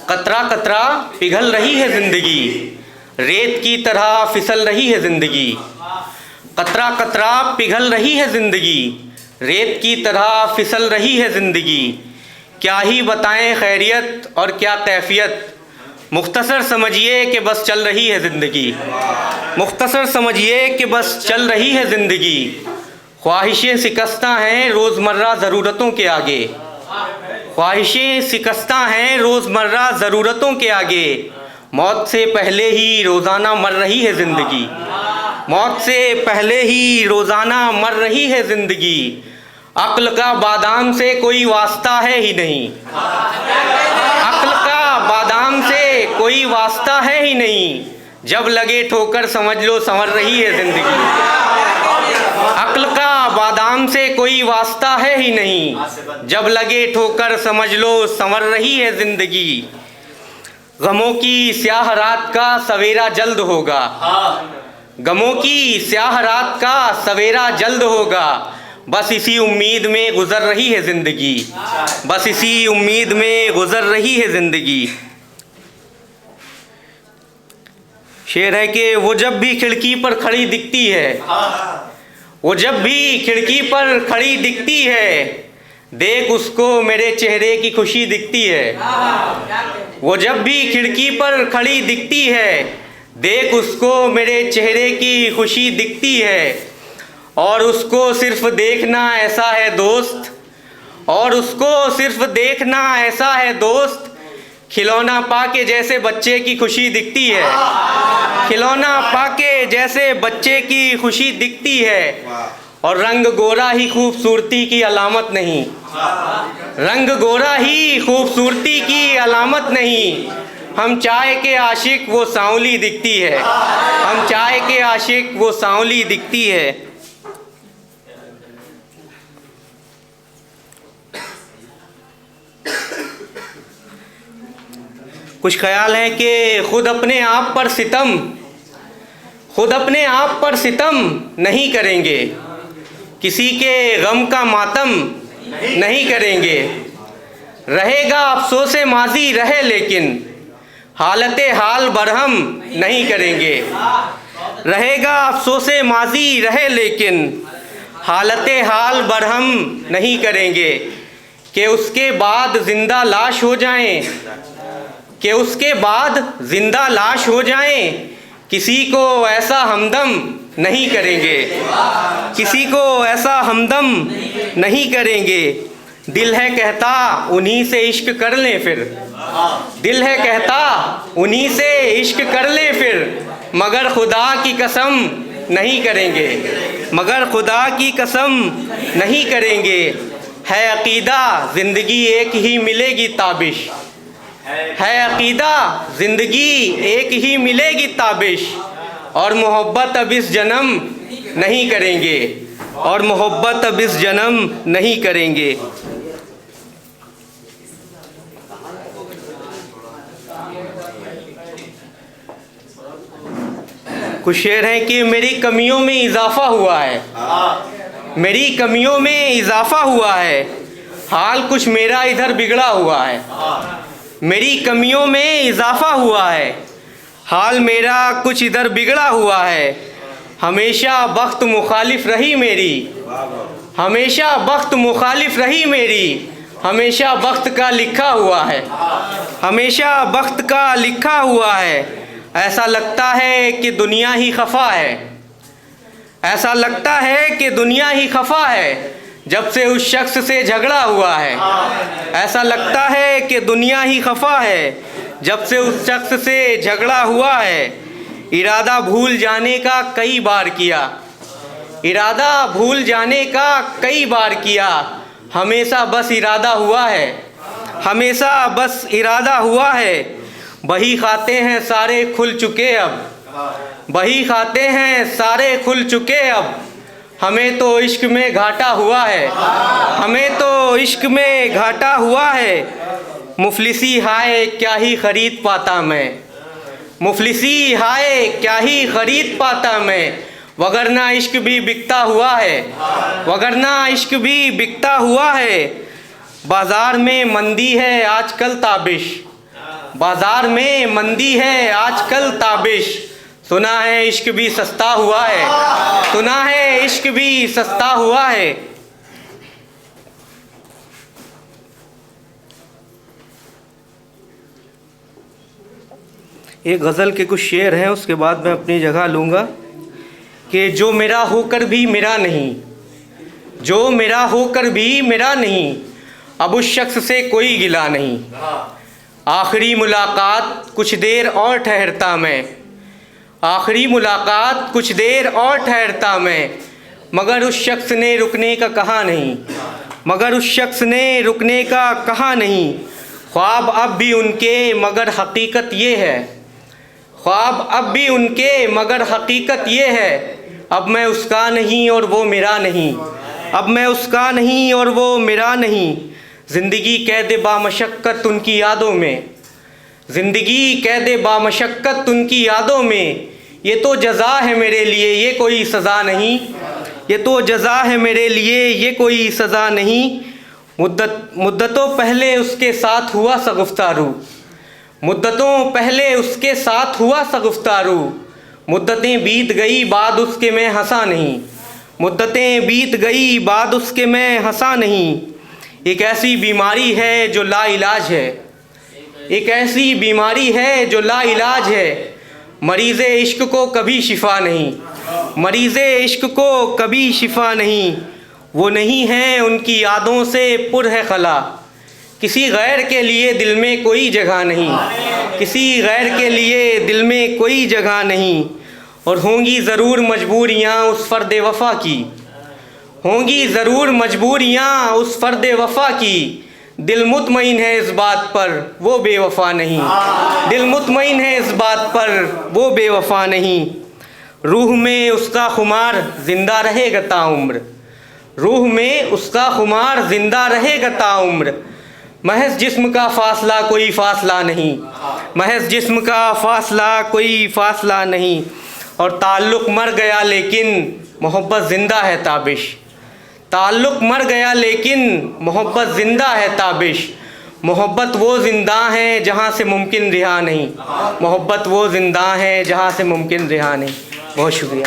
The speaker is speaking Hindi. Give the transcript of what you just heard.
कतरा कतरा पिघल रही है ज़िंदगी, रेत की तरह फिसल रही है ज़िंदगी। कतरा कतरा पिघल रही है ज़िंदगी, रेत की तरह फिसल रही है ज़िंदगी। क्या ही बताएं खैरियत और क्या कैफियत, मुख्तसर समझिए कि बस चल रही है ज़िंदगी। मुख्तसर समझिए कि बस चल रही है ज़िंदगी। ख्वाहिशें शिकस्ता हैं रोज़मर्रा ज़रूरतों के आगे, ख्वाहिशें शिकस्ता हैं रोज़मर्रा ज़रूरतों के आगे। मौत से पहले ही रोज़ाना मर रही है ज़िंदगी, मौत से पहले ही रोज़ाना मर रही है ज़िंदगी। अक्ल का बादाम से कोई वास्ता है ही नहीं, अक्ल का बादाम से कोई वास्ता है ही नहीं। जब लगे ठोकर समझ लो संवर रही है ज़िंदगी। अक्ल का बादाम से कोई वास्ता है ही नहीं, जब लगे ठोकर समझ लो संवर रही है ज़िंदगी। गमों की स्याह रात का सवेरा जल्द होगा, गमों की स्याह रात का सवेरा जल्द होगा। बस इसी उम्मीद में गुजर रही है ज़िंदगी, बस इसी उम्मीद में गुजर रही है ज़िंदगी। शेर है कि वो जब भी खिड़की पर खड़ी दिखती है, वो जब भी खिड़की पर खड़ी दिखती है, देख उसको मेरे चेहरे की खुशी दिखती है। वो जब भी खिड़की पर खड़ी दिखती है, देख उसको मेरे चेहरे की खुशी दिखती है। और उसको सिर्फ देखना ऐसा है दोस्त, और उसको सिर्फ देखना ऐसा है दोस्त, खिलौना पाके जैसे बच्चे की खुशी दिखती है, खिलौना पाके जैसे बच्चे की खुशी दिखती है। और रंग गोरा ही खूबसूरती की अलामत नहीं, रंग गोरा ही खूबसूरती की अलामत नहीं। हम चाय के आशिक वो सांवली दिखती है, हम चाय के आशिक वो सांवली दिखती है। कुछ ख्याल है कि खुद अपने आप पर सितम, खुद अपने आप पर सितम नहीं करेंगे, किसी के गम का मातम नहीं करेंगे। रहेगा अफसोस माजी रहे लेकिन हालते हाल बरहम नहीं करेंगे, रहेगा अफसोस माजी रहे लेकिन हालते हाल बरहम नहीं करेंगे। कि उसके बाद जिंदा लाश हो जाएं, कि उसके बाद जिंदा लाश हो जाएं, किसी को ऐसा हमदम नहीं करेंगे, किसी को ऐसा हमदम नहीं करेंगे। दिल है कहता उन्हीं से इश्क कर लें फिर, दिल है कहता उन्हीं से इश्क कर लें फिर, मगर खुदा की कसम नहीं करेंगे, मगर खुदा की कसम नहीं करेंगे। है अकीदा ज़िंदगी एक ही मिलेगी ताबिश, है अकीदा ज़िंदगी एक ही मिलेगी ताबिश। और मोहब्बत अब इस जन्म नहीं करेंगे, और मोहब्बत अब इस जन्म नहीं करेंगे। कुछ शेर हैं कि मेरी कमियों में इजाफा हुआ है, मेरी कमियों में इजाफा हुआ है, हाल कुछ मेरा इधर बिगड़ा हुआ है। मेरी कमियों में इजाफा हुआ है, हाल मेरा कुछ इधर बिगड़ा हुआ है। हमेशा बख्त मुखालिफ रही मेरी, हमेशा बख्त मुखालिफ रही मेरी, हमेशा बख्त का लिखा हुआ है, हमेशा बख्त का लिखा हुआ है। ऐसा लगता है कि दुनिया ही खफा है, ऐसा लगता है कि दुनिया ही खफा है, जब से उस शख्स से झगड़ा हुआ है। ऐसा लगता है कि दुनिया ही खफा है, जब से उस शख्स से झगड़ा हुआ है। इरादा भूल जाने का कई बार किया, इरादा भूल जाने का कई बार किया, हमेशा बस इरादा हुआ है, हमेशा बस इरादा हुआ है। बही खाते हैं सारे खुल चुके अब, बही खाते हैं सारे खुल चुके अब, हमें तो इश्क में घाटा हुआ है, हमें तो इश्क में घाटा हुआ है। मुफलिसी हाय क्या ही खरीद पाता मैं, मुफलिसी हाय क्या ही खरीद पाता मैं, वगरना इश्क भी बिकता हुआ है, वगरना इश्क भी बिकता हुआ है। बाज़ार में मंदी है आजकल ताबिश, बाजार में मंदी है आजकल ताबिश, सुना है इश्क भी सस्ता हुआ है, सुना है इश्क भी सस्ता हुआ है। एक गज़ल के कुछ शेर हैं, उसके बाद मैं अपनी जगह लूँगा। कि जो मेरा होकर भी मेरा नहीं, जो मेरा होकर भी मेरा नहीं, अब उस शख्स से कोई गिला नहीं। आखिरी मुलाकात कुछ देर और ठहरता मैं, आखिरी मुलाकात कुछ देर और ठहरता मैं, मगर उस शख्स ने रुकने का कहा नहीं, मगर उस शख्स ने रुकने का कहा नहीं। ख्वाब अब भी उनके मगर हकीकत ये है, ख्वाब अब भी उनके मगर हकीकत ये है, अब मैं उसका नहीं और वो मेरा नहीं, अब मैं उसका नहीं और वो मेरा नहीं। ज़िंदगी कैद बामशक्क़त उनकी यादों में, ज़िंदगी कैद बामशक्क़त उनकी यादों में, ये तो जज़ा है मेरे लिए ये कोई सज़ा नहीं, ये तो जज़ा है मेरे लिए ये कोई सज़ा नहीं। मुद्दतों पहले उसके साथ हुआ सा गुफ्तारू, मुद्दतों पहले उसके साथ हुआ सा गुफ्तारू, मुद्दतें बीत गई बाद उसके मैं हंसा नहीं, मुद्दतें बीत गई बाद उसके मैं हंसा नहीं। एक ऐसी बीमारी है जो लाइलाज है, एक ऐसी बीमारी है जो लाइलाज है, मरीज़े इश्क को कभी शिफा नहीं, मरीज़े इश्क को कभी शिफा नहीं। वो नहीं है उनकी यादों से पुर है खला, किसी गैर के लिए दिल में कोई जगह नहीं, किसी गैर के लिए दिल में कोई जगह नहीं। और होंगी ज़रूर मजबूरियाँ उस फ़र्द वफ़ा की, होंगी ज़रूर मजबूरियाँ उस फ़र्द वफ़ा की, दिल मुतमईन है इस बात पर वो बेवफ़ा नहीं, दिल मुतमईन है इस बात पर वो बेवफ़ा नहीं। रूह में उसका खुमार ज़िंदा रहेगा ताउम्र, रूह में उसका खुमार ज़िंदा रहेगा ताउम्र, महज जिस्म का फ़ासला कोई फ़ासला नहीं, महज जिस्म का फ़ासला कोई फ़ासला नहीं। और ताल्लुक़ मर गया लेकिन मोहब्बत ज़िंदा है ताबिश, ताल्लुक़ मर गया लेकिन मोहब्बत ज़िंदा है ताबिश। मोहब्बत वो ज़िंदा है जहाँ से मुमकिन रिहा नहीं, मोहब्बत वो ज़िंदा है जहाँ से मुमकिन रिहा नहीं। बहुत शुक्रिया।